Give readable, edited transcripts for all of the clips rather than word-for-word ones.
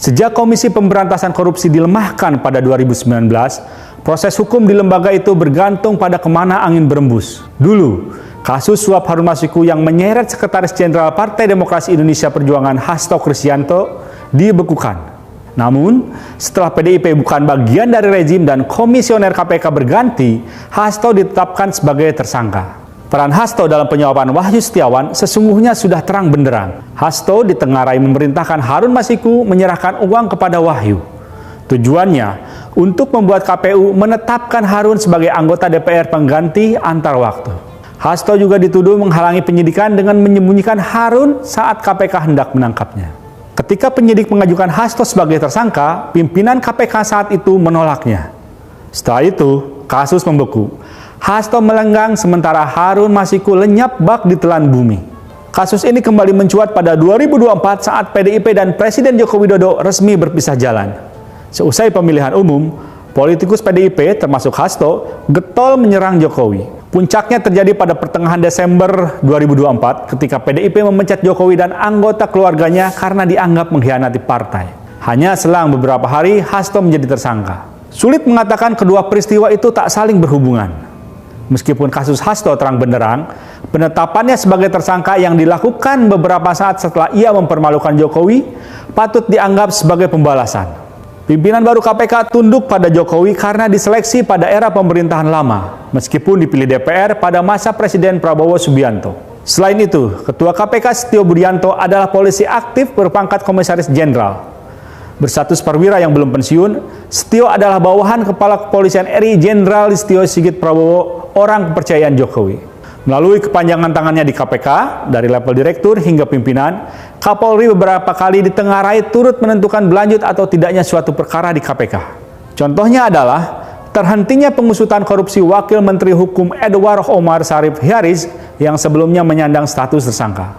Sejak Komisi Pemberantasan Korupsi dilemahkan pada 2019, proses hukum di lembaga itu bergantung pada kemana angin berembus. Dulu, kasus suap Harun Masiku yang menyeret Sekretaris Jenderal Partai Demokrasi Indonesia Perjuangan Hasto Kristianto dibekukan. Namun, setelah PDIP bukan bagian dari rezim dan komisioner KPK berganti, Hasto ditetapkan sebagai tersangka. Peran Hasto dalam penyuapan Wahyu Setiawan sesungguhnya sudah terang benderang. Hasto ditengarai memerintahkan Harun Masiku menyerahkan uang kepada Wahyu. Tujuannya untuk membuat KPU menetapkan Harun sebagai anggota DPR pengganti antar waktu. Hasto juga dituduh menghalangi penyidikan dengan menyembunyikan Harun saat KPK hendak menangkapnya. Ketika penyidik mengajukan Hasto sebagai tersangka, pimpinan KPK saat itu menolaknya. Setelah itu, kasus membeku. Hasto melenggang sementara Harun Masiku lenyap bak di telan bumi. Kasus ini kembali mencuat pada 2024 saat PDIP dan Presiden Joko Widodo resmi berpisah jalan. Seusai pemilihan umum, politikus PDIP termasuk Hasto getol menyerang Jokowi. Puncaknya terjadi pada pertengahan Desember 2024 ketika PDIP memecat Jokowi dan anggota keluarganya karena dianggap mengkhianati partai. Hanya selang beberapa hari, Hasto menjadi tersangka. Sulit mengatakan kedua peristiwa itu tak saling berhubungan. Meskipun kasus Hasto terang benderang, penetapannya sebagai tersangka yang dilakukan beberapa saat setelah ia mempermalukan Jokowi patut dianggap sebagai pembalasan. Pimpinan baru KPK tunduk pada Jokowi karena diseleksi pada era pemerintahan lama, meskipun dipilih DPR pada masa Presiden Prabowo Subianto. Selain itu, Ketua KPK Setio Budianto adalah polisi aktif berpangkat Komisaris Jenderal. Berstatus perwira yang belum pensiun, Setio adalah bawahan Kepala Kepolisian RI Jenderal Listio Sigit Prabowo, orang kepercayaan Jokowi. Melalui kepanjangan tangannya di KPK, dari level direktur hingga pimpinan, Kapolri beberapa kali ditengarai turut menentukan berlanjut atau tidaknya suatu perkara di KPK. Contohnya adalah terhentinya pengusutan korupsi Wakil Menteri Hukum Edward Omar Syarif Hiaris yang sebelumnya menyandang status tersangka.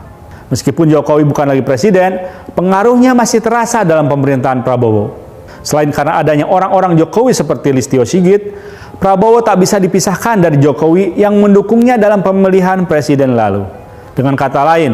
Meskipun Jokowi bukan lagi presiden, pengaruhnya masih terasa dalam pemerintahan Prabowo. Selain karena adanya orang-orang Jokowi seperti Listio Sigit, Prabowo tak bisa dipisahkan dari Jokowi yang mendukungnya dalam pemilihan presiden lalu. Dengan kata lain,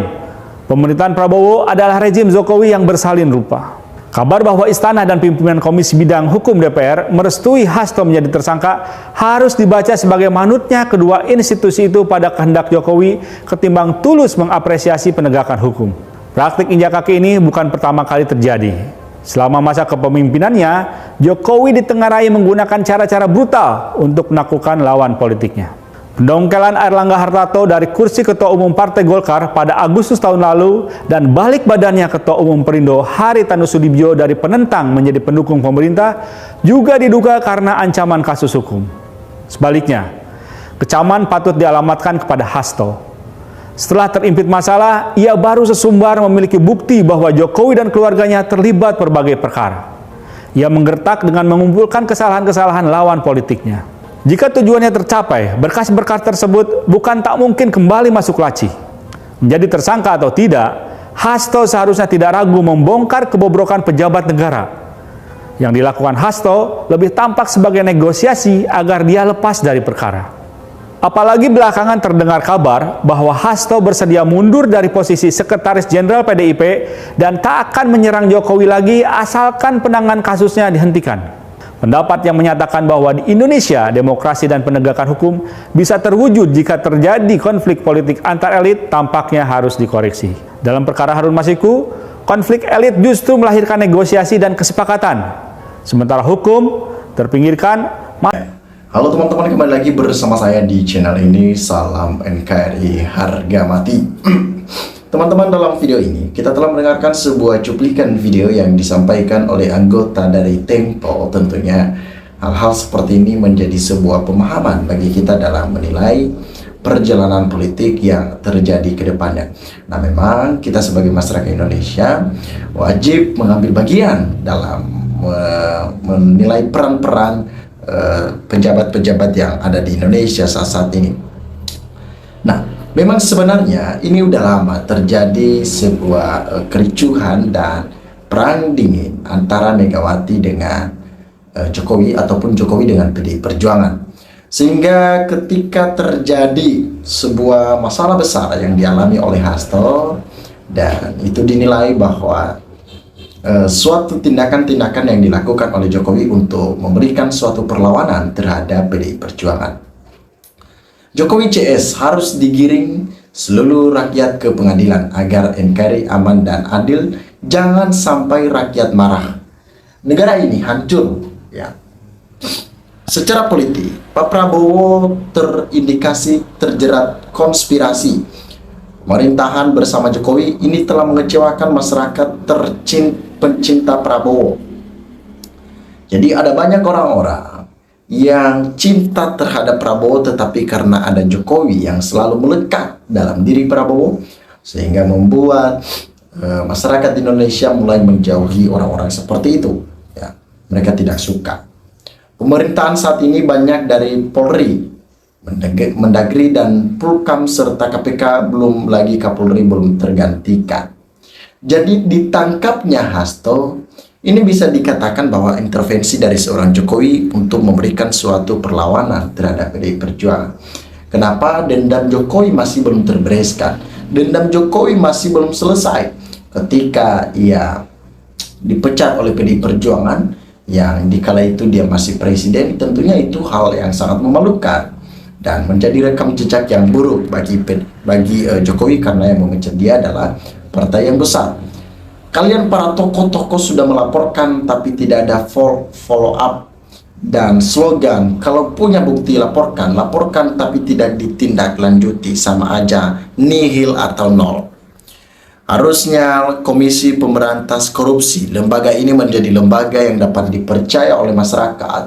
pemerintahan Prabowo adalah rezim Jokowi yang bersalin rupa. Kabar bahwa Istana dan pimpinan Komisi Bidang Hukum DPR merestui Hasto menjadi tersangka harus dibaca sebagai manutnya kedua institusi itu pada kehendak Jokowi ketimbang tulus mengapresiasi penegakan hukum. Praktik injak kaki ini bukan pertama kali terjadi. Selama masa kepemimpinannya, Jokowi ditengarai menggunakan cara-cara brutal untuk menaklukkan lawan politiknya. Pendongkelan Airlangga Hartarto dari kursi Ketua Umum Partai Golkar pada Agustus tahun lalu dan balik badannya Ketua Umum Perindo Haritanu Sudibyo dari penentang menjadi pendukung pemerintah juga diduga karena ancaman kasus hukum. Sebaliknya, kecaman patut dialamatkan kepada Hasto. Setelah terimpit masalah, ia baru sesumbar memiliki bukti bahwa Jokowi dan keluarganya terlibat berbagai perkara. Ia menggertak dengan mengumpulkan kesalahan-kesalahan lawan politiknya. Jika tujuannya tercapai, berkas-berkas tersebut bukan tak mungkin kembali masuk laci. Menjadi tersangka atau tidak, Hasto seharusnya tidak ragu membongkar kebobrokan pejabat negara. Yang dilakukan Hasto lebih tampak sebagai negosiasi agar dia lepas dari perkara. Apalagi belakangan terdengar kabar bahwa Hasto bersedia mundur dari posisi Sekretaris Jenderal PDIP dan tak akan menyerang Jokowi lagi asalkan penanganan kasusnya dihentikan. Pendapat yang menyatakan bahwa di Indonesia demokrasi dan penegakan hukum bisa terwujud jika terjadi konflik politik antar elit tampaknya harus dikoreksi. Dalam perkara Harun Masiku, konflik elit justru melahirkan negosiasi dan kesepakatan. Sementara hukum terpinggirkan. Halo teman-teman, kembali lagi bersama saya di channel ini. Salam NKRI harga mati. Teman-teman, dalam video ini kita telah mendengarkan sebuah cuplikan video yang disampaikan oleh anggota dari Tempo. Tentunya hal-hal seperti ini menjadi sebuah pemahaman bagi kita dalam menilai perjalanan politik yang terjadi ke depannya. Nah, memang kita sebagai masyarakat Indonesia wajib mengambil bagian dalam menilai peran-peran pejabat-pejabat yang ada di Indonesia saat ini. Nah, memang sebenarnya ini udah lama terjadi sebuah kericuhan dan perang dingin antara Megawati dengan Jokowi ataupun Jokowi dengan PDI Perjuangan. Sehingga ketika terjadi sebuah masalah besar yang dialami oleh Hasto dan itu dinilai bahwa suatu tindakan-tindakan yang dilakukan oleh Jokowi untuk memberikan suatu perlawanan terhadap PDI Perjuangan. Jokowi CS harus digiring seluruh rakyat ke pengadilan agar NKRI aman dan adil, jangan sampai rakyat marah. Negara ini hancur, ya. Secara politik, Pak Prabowo terindikasi terjerat konspirasi. Pemerintahan bersama Jokowi ini telah mengecewakan masyarakat pencinta Prabowo. Jadi ada banyak orang-orang yang cinta terhadap Prabowo, tetapi karena ada Jokowi yang selalu melekat dalam diri Prabowo, sehingga membuat masyarakat Indonesia mulai menjauhi orang-orang seperti itu. Ya, mereka tidak suka. Pemerintahan saat ini banyak dari Polri, Mendagri dan Pulkam serta KPK, belum lagi Kapolri belum tergantikan. Jadi ditangkapnya Hasto ini bisa dikatakan bahwa intervensi dari seorang Jokowi untuk memberikan suatu perlawanan terhadap PDI Perjuangan. Kenapa dendam Jokowi masih belum terbereskan? Dendam Jokowi masih belum selesai ketika ia dipecat oleh PDI Perjuangan, yang dikala itu dia masih presiden. Tentunya itu hal yang sangat memalukan dan menjadi rekam jejak yang buruk bagi Jokowi, karena yang memecat dia adalah partai yang besar. Kalian para tokoh-tokoh sudah melaporkan tapi tidak ada follow up dan slogan kalau punya bukti laporkan, laporkan tapi tidak ditindaklanjuti, sama aja nihil atau nol. Harusnya Komisi Pemberantas Korupsi, lembaga ini menjadi lembaga yang dapat dipercaya oleh masyarakat,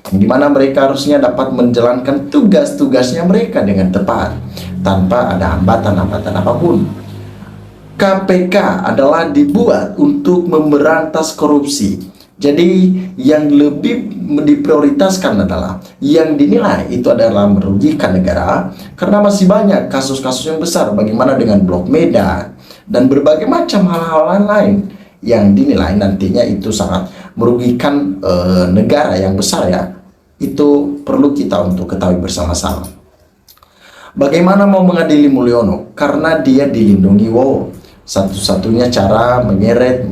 yang dimana mereka harusnya dapat menjalankan tugas-tugasnya mereka dengan tepat tanpa ada hambatan-hambatan apapun. KPK adalah dibuat untuk memberantas korupsi. Jadi yang lebih diprioritaskan adalah yang dinilai itu adalah merugikan negara, karena masih banyak kasus-kasus yang besar. Bagaimana dengan Blok Medan dan berbagai macam hal-hal lain yang dinilai nantinya itu sangat merugikan negara yang besar, ya. Itu perlu kita untuk ketahui bersama-sama. Bagaimana mau mengadili Mulyono? Karena dia dilindungi WOW. Satu-satunya cara menyeret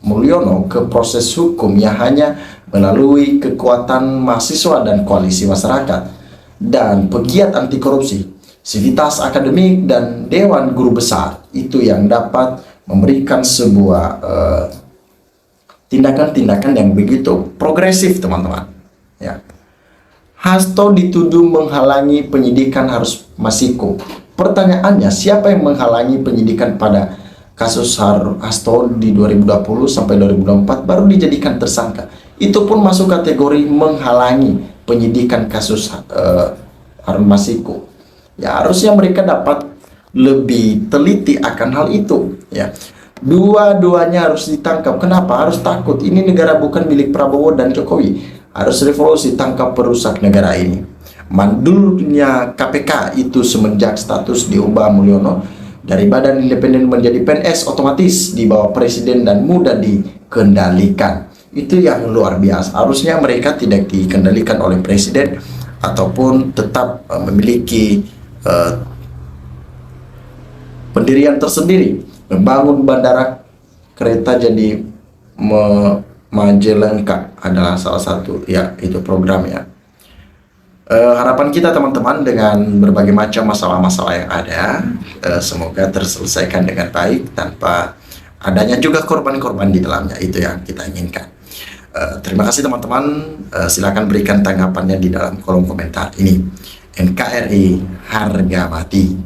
Mulyono ke proses hukum ya hanya melalui kekuatan mahasiswa dan koalisi masyarakat dan pegiat anti korupsi, sivitas akademik dan dewan guru besar. Itu yang dapat memberikan sebuah tindakan-tindakan yang begitu progresif, teman-teman, ya. Hasto dituduh menghalangi penyidikan Harun Masiku. Pertanyaannya, siapa yang menghalangi penyidikan pada kasus Hasto di 2020 sampai 2024 baru dijadikan tersangka? Itu pun masuk kategori menghalangi penyidikan kasus Harun Masiku. Ya, harusnya mereka dapat lebih teliti akan hal itu, ya. Dua-duanya harus ditangkap. Kenapa harus takut? Ini negara bukan milik Prabowo dan Jokowi. Harus revolusi, tangkap perusak negara ini. Mandulnya KPK itu semenjak status diubah Mulyono dari badan independen menjadi PNS otomatis di bawah presiden dan mudah dikendalikan. Itu yang luar biasa. Harusnya mereka tidak dikendalikan oleh presiden ataupun tetap memiliki pendirian tersendiri. Membangun bandara kereta jadi Majalengka adalah salah satu, ya, itu program, ya. Harapan kita teman-teman dengan berbagai macam masalah-masalah yang ada, semoga terselesaikan dengan baik tanpa adanya juga korban-korban di dalamnya. Itu yang kita inginkan. Terima kasih teman-teman. Silakan berikan tanggapannya di dalam kolom komentar ini. NKRI harga mati.